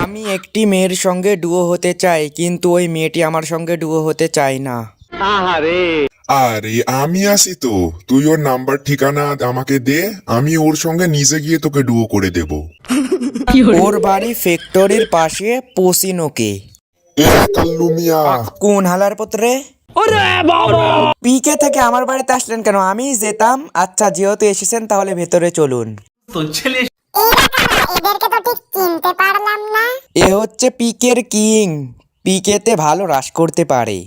আমি একটি মেয়ের সঙ্গে ডুও হতে চাই, কিন্তু ওই মেয়েটি আমার সঙ্গে ডুও হতে চায় না। আরে আমি আসি তো, তুই ওর নাম্বার ঠিকানা আমাকে দে, আমি ওর সঙ্গে নিজে গিয়ে তোকে ডুও করে দেব। ওর বাড়ি ফ্যাক্টরির পাশে, পোসিনোকে। এ কাল্লু মিয়া, কোন হালার পুত্রে? পিকে থেকে আমার বাড়িতে আসলেন কেন? আমি যেতাম। আচ্ছা, যেহেতু এসেছেন তাহলে ভেতরে চলুন। এদেরকে তো ঠিক চিনতে পারলাম না। এ হচ্ছে পিকের কিং। পিকেতে ভালো রাশ করতে পারে।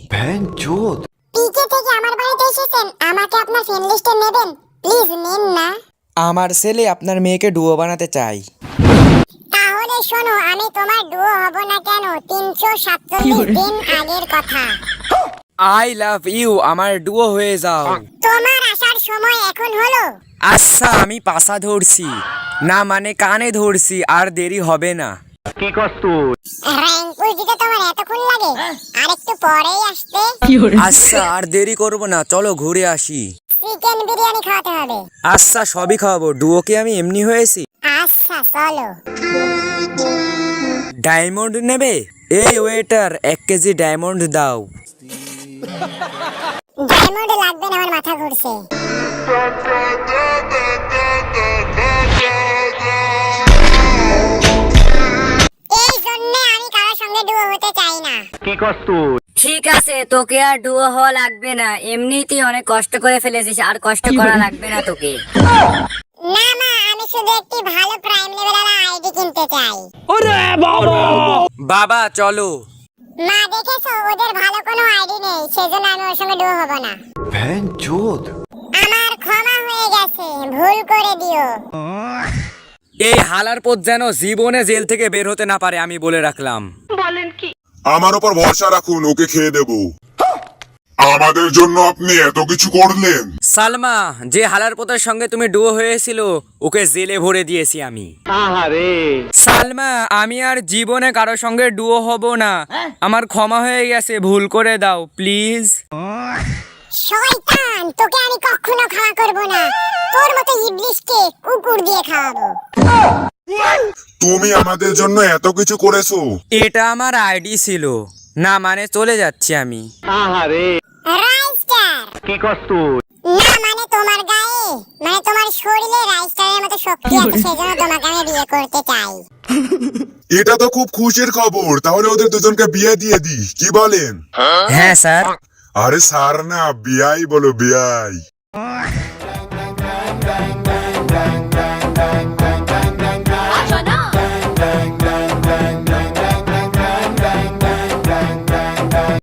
পিকে থেকে আমার বাড়িতে এসেছেন, আমাকে আপনার ফ্রেন্ড লিস্টে নেবেন? প্লিজ নিন না। আমার ছেলে আপনার মেয়েকে ডুও বানাতে চাই। তাহলে শোনো, আমি তোমার ডুও হব না কেন 347 দিন আগের কথা। আই লাভ ইউ, আমার ডুও হয়ে যাও। তোমার আসার সময় এখন হলো। আচ্ছা, আমি পাশা ধরছি না, মানে কানে ধরছি, আর দেরি হবে না। র্যাঙ্ক পুশ দিতে তোমার এতক্ষণ লাগে? আর একটু পরেই আসতে। আচ্ছা, আর দেরি করব না, চলো ঘুরে আসি। চিকেন বিরিয়ানি খাওয়াতে হবে। আচ্ছা, সবই খাওয়াবো। ডুওকে আমি এমনি হয়েছি। আচ্ছা চলো। ডায়মন্ড নেবে? এই ওয়েটার, 1 কেজি ডায়মন্ড দাও। ডায়মন্ড লাগবে না, আমার মাথা ঘুরছে। এই জন্য আমি কারোর সঙ্গে ডুও হতে চাই না। ঠিক আছে, তোকে আর ডুও হওয়া লাগবে না। এমনিতেই অনেক কষ্ট করে ফেলেছিস, আর কষ্ট করা লাগবে না তোকে। না মা, আমি শুধু একটি ভালো প্রাইম লেভেলের আইডি কিনতে চাই। বাবা চলো। মা দেখেছো, ওদের ভালো কোনো আইডি নেই, সেজন্য আমি ওর সঙ্গে ডুও হব না। আমার ক্ষমা হয়ে গেছে, ভুল করে দিও। এই হালার পথ যেন জীবনে জেল থেকে বের হতে না পারে, আমি বলে রাখলাম। আমার উপর ভরসা রাখুন, ওকে খেয়ে দেব। আমাদের জন্য আপনি এত কিছু করলেন। সালমা, যে হালার পথের সঙ্গে তুমি ডুও হয়েছিল, ওকে জেলে ভরে দিয়েছি আমি। সালমা, আমি আর জীবনে কারো সঙ্গে ডুও হব না। আমার ক্ষমা হয়ে গেছে, ভুল করে দাও প্লিজ। শয়তান, তোকে আমি কখনো ক্ষমা করব না। তোর মতো ইবলিশকে কুকুর দিয়ে খাওয়াবো। তুমি আমাদের জন্য এত কিছু করেছো। এটা আমার আইডি ছিল না, মানে চলে যাচ্ছি আমি। রাইস্টার না, মানে তোমার গায়ে, মানে তোমার শরীরে রাইস্টারের মতো শক্তি আছে, সেজন্য তোমাকে আমি বিয়ে করতে চাই। এটা তো খুব খুশির খবর, তাহলে ওদের দুজনকে বিয়ে দিয়ে দিই, কি বলেন? হ্যাঁ স্যার। আরে স্যার না, বিয়াই বলো, বিয়াই।